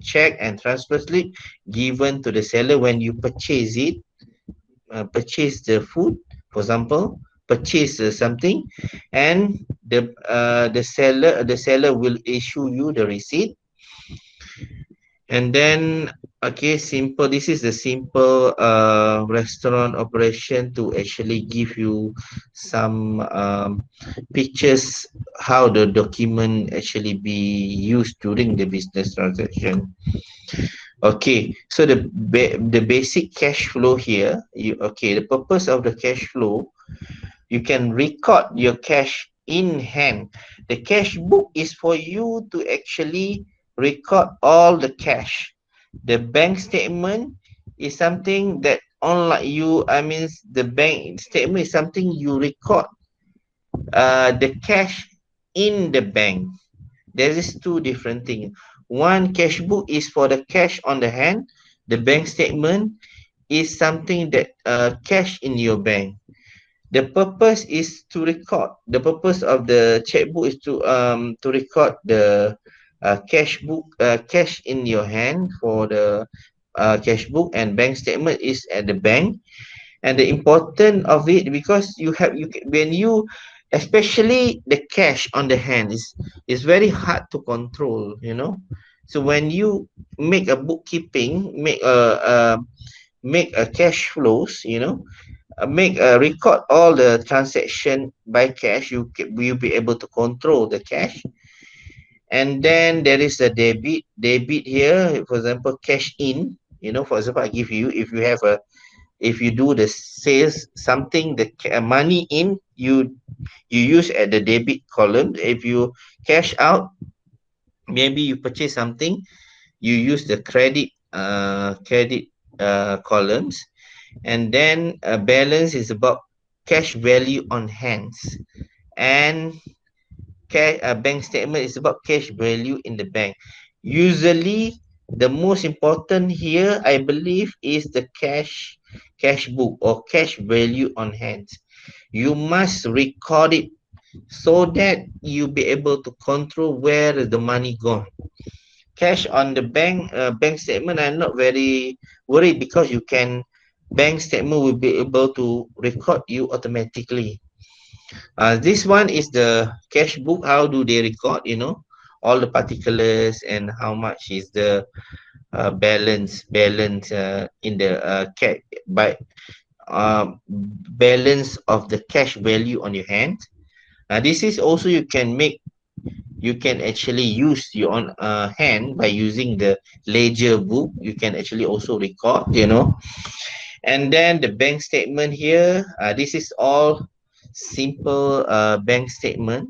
check and transfer slip given to the seller when you purchase the food, for example, purchase something, and the seller will issue you the receipt. And then Okay, simple. This is the simple restaurant operation to actually give you some pictures how the document actually be used during the business transaction. Okay, so the basic cash flow here, okay, the purpose of the cash flow, you can record your cash in hand. The cash book is for you to actually record all the cash. The bank statement is something that unlike you, I mean, the bank statement is something you record the cash in the bank. There is two different things. One, cash book is for the cash on the hand. The bank statement is something that cash in your bank. The purpose is to record. The purpose of the checkbook is to record the cash in your hand for the cash book, and bank statement is at the bank. And the important of it, because when you, especially the cash on the hand, is very hard to control, you know. So when you make a bookkeeping, make a cash flows, you know, make a record all the transaction by cash, will be able to control the cash. And then there is a debit here, for example, cash in, you know, for example, I give you, if you do the sales something, the money in, you use at the debit column. If you cash out, maybe you purchase something, you use the credit columns. And then a balance is about cash value on hands, and bank statement is about cash value in the bank. Usually the most important here, I believe, is the cash book or cash value on hands. You must record it so that you be able to control where is the money gone. Cash on the bank statement, I'm not very worried, because you can, bank statement will be able to record you automatically. This one is the cash book. How do they record, you know, all the particulars and how much is the balance in the cash by balance of the cash value on your hand. This is also, you can actually use your own hand by using the ledger book. You can actually also record, you know. And then the bank statement here, this is all simple bank statement,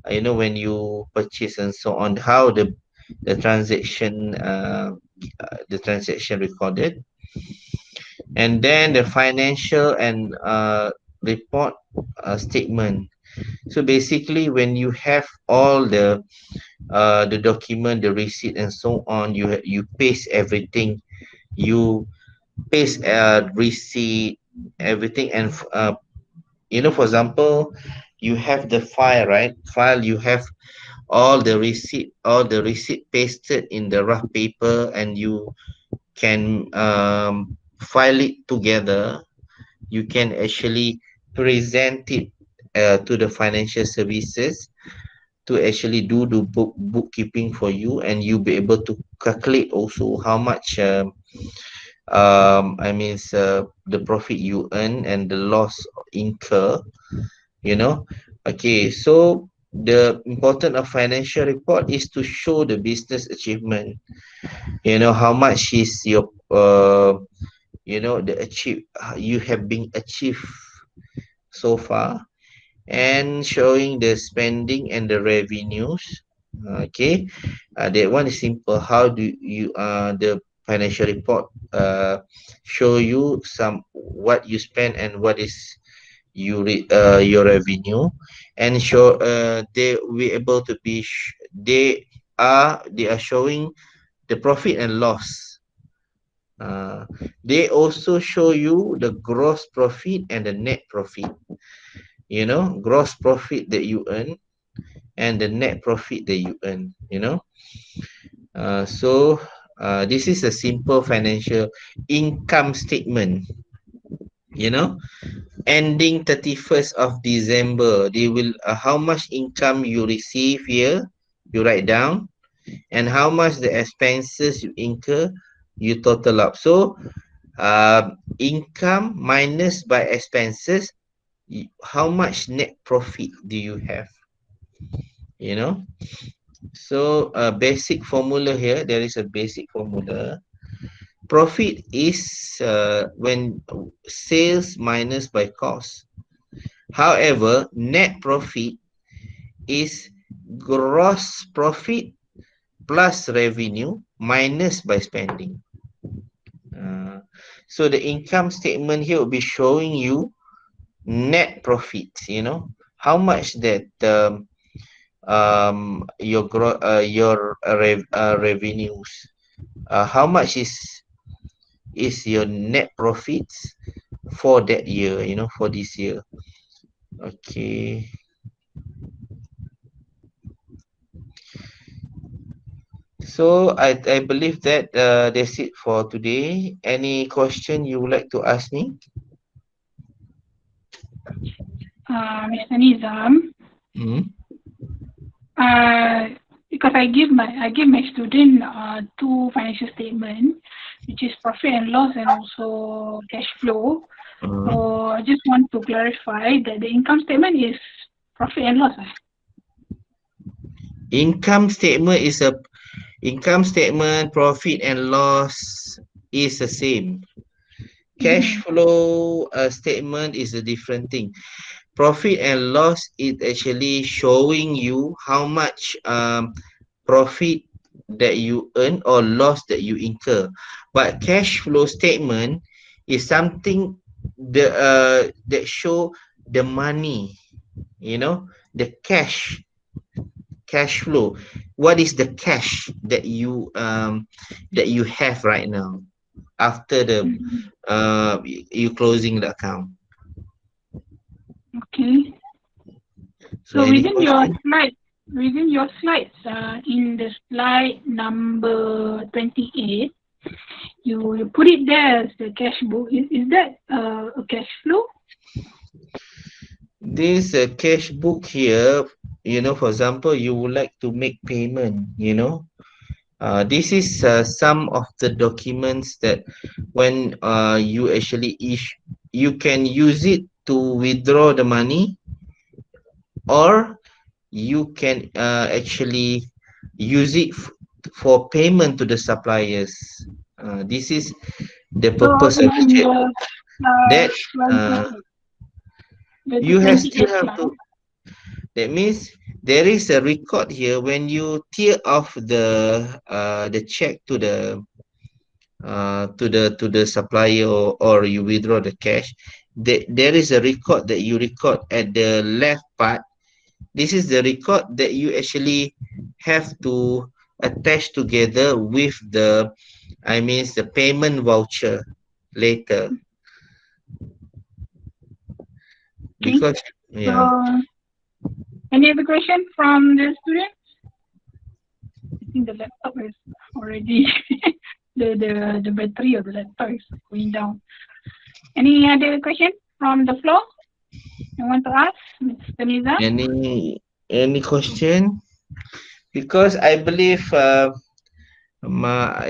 you know, when you purchase and so on, how the transaction the transaction recorded. And then the financial and report statement. So basically, when you have all the document, the receipt and so on, you paste everything. You paste receipt, everything. And you know, for example, you have the file, right? File, you have all the receipt pasted in the rough paper, and you can file it together. You can actually present it to the financial services to actually do the bookkeeping for you, and you'll be able to calculate also how much I mean the profit you earn and the loss incur, you know. Okay, so the important of financial report is to show the business achievement, you know, how much is your you know, the achieve you have been achieved so far, and showing the spending and the revenues. Okay, that one is simple. How do you the financial report show you some what you spend and what is your revenue, and show they will be able to be they are showing the profit and loss. They also show you the gross profit and the net profit, you know, gross profit that you earn and the net profit that you earn, you know. So this is a simple financial income statement, you know. Ending 31st of December, they will how much income you receive here, you write down, and how much the expenses you incur, you total up. So income minus by expenses, how much net profit do you have? You know, so a basic formula here, there is a basic formula. Profit is when sales minus by cost. However, net profit is gross profit plus revenue minus by spending. Uh, so the income statement here will be showing you net profits. You know how much that your revenues. How much is your net profits for that year? You know, for this year. Okay. So I believe that that's it for today. Any question you would like to ask me? Mr. Nizam, Hmm? because I give my student two financial statements, which is profit and loss and also cash flow. So I just want to clarify that the income statement is profit and loss. Income statement, profit and loss is the same. Cash flow statement is a different thing. Profit and loss is actually showing you how much profit that you earn or loss that you incur. But cash flow statement is something that show the money, you know, the cash flow. What is the cash that you have right now after the you closing the account? Okay. So Any within question? your slides, in the slide number 28, you put it there as the cash book. Is that a cash flow? This cash book here, you know, for example, you would like to make payment, you know. This is some of the documents that when you actually issue, you can use it to withdraw the money, or you can actually use it for payment to the suppliers. This is the So purpose of the in checkbook. That uh, the you have still 28 have slide. to. That means there is a record here when you tear off the check to the supplier, or you withdraw the cash. There is a record that you record at the left part. This is the record that you actually have to attach together with the payment voucher later. Okay. Because So yeah, any other question from the students? I think the laptop is already the battery of the laptop is going down. Any other question from the floor? You want to ask, Mr. Nizam? any question? Because I believe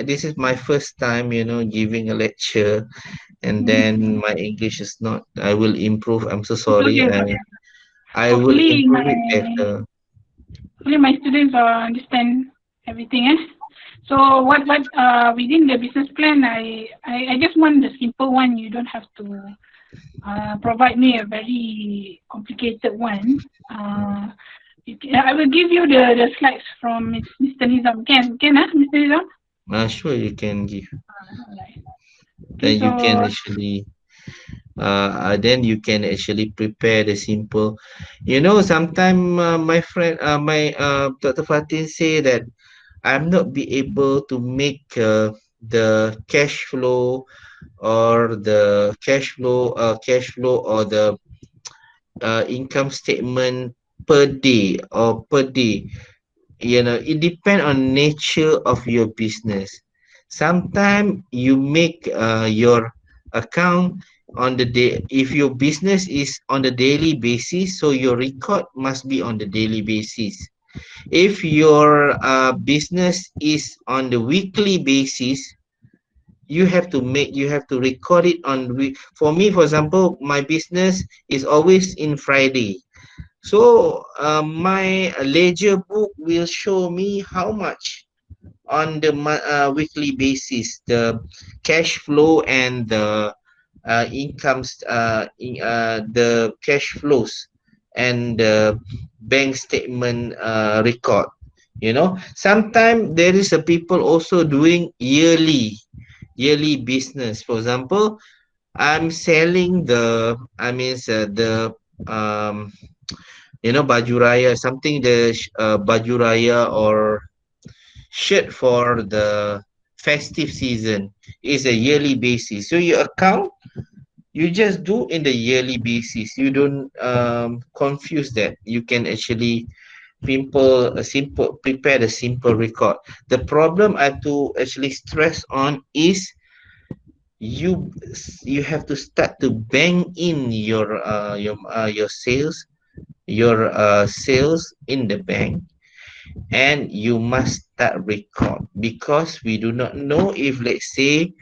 this is my first time, you know, giving a lecture, and then my English is not. I will improve. I'm so It's sorry. okay. I will Hopefully improve it better. my students understand everything. So what within the business plan, I just want the simple one. You don't have to provide me a very complicated one. I will give you the slides from Mr. Nizam. Can Mr. Nizam? Sure, you can give. Alright. Okay, Then you can so actually then you can actually prepare the simple. You know, sometime my friend, my Dr. Fatin say that I'm not be able to make the cash flow or the income statement per day or per day. You know, it depend on nature of your business. Sometimes you make your account on the day. If your business is on the daily basis, so your record must be on the daily basis. If your business is on the weekly basis, you have to record it on for me, for example, my business is always in Friday. So my ledger book will show me how much on the weekly basis, the cash flow and the the cash flows and the bank statement record. Sometimes there is a people also doing yearly business. For example, I'm selling the um baju raya, something, the baju raya or shirt for the festive season is a yearly basis. So your account, you just do in the yearly basis. You don't confuse that. You can actually prepare a simple record. The problem I have to actually stress on is you you have to start to bank in your sales in the bank, and you must start record, because we do not know if, let's say,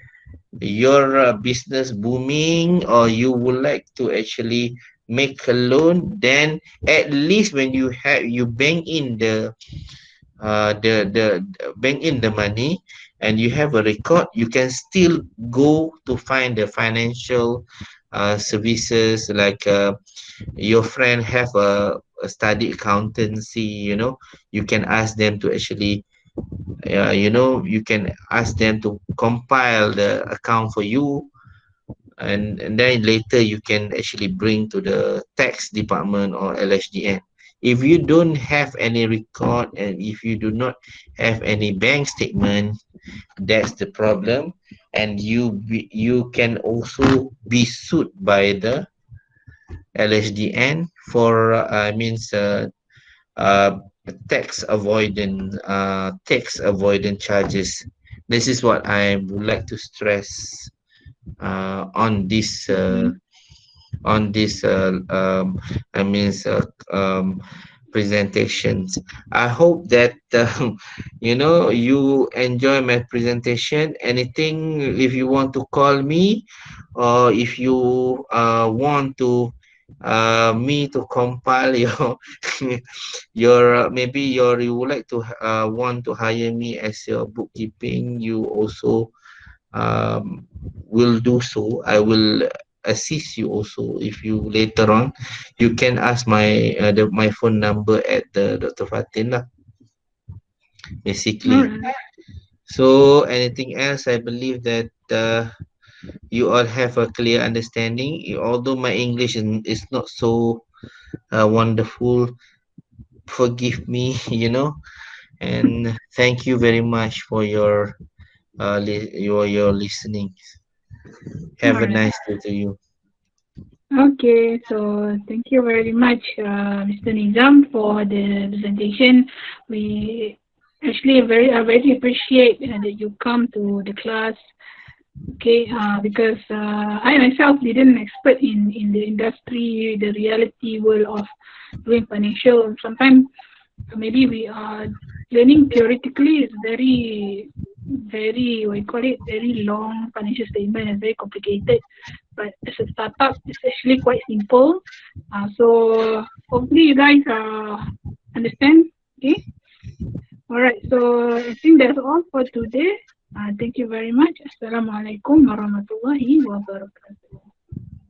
your business booming or you would like to actually make a loan. Then at least when you bank in the bank in the money and you have a record, you can still go to find the financial services, like your friend have a study accountancy. You can ask them to actually you can ask them to compile the account for you, and then later you can actually bring to the tax department or LHDN. If you don't have any record and if you do not have any bank statement, that's the problem. And you can also be sued by the LHDN for uh, tax avoidance charges. This is what I would like to stress on this presentations. I hope that you enjoy my presentation. Anything, if you want to call me, or if you want to me to compile your maybe you would like to want to hire me as your bookkeeping, you also will do so. I will assist you also. If you later on, you can ask my phone number at the Dr. Fatin lah, basically. Alright. So anything else, I believe that you all have a clear understanding. Although my English is not so wonderful, forgive me, and thank you very much for your listening. Have a Alright. nice day to you. Okay, so thank you very much, Mr. Nizam, for the presentation. We actually I very appreciate that you come to the class. Okay, because I myself didn't expert in the industry, the reality world of doing financial. Sometimes maybe we are learning theoretically. It's very what you call it, very long financial statement and very complicated. But as a startup, it's actually quite simple. So hopefully you guys understand. Okay. All right. So I think that's all for today. Thank you very much. Assalamualaikum warahmatullahi wabarakatuh.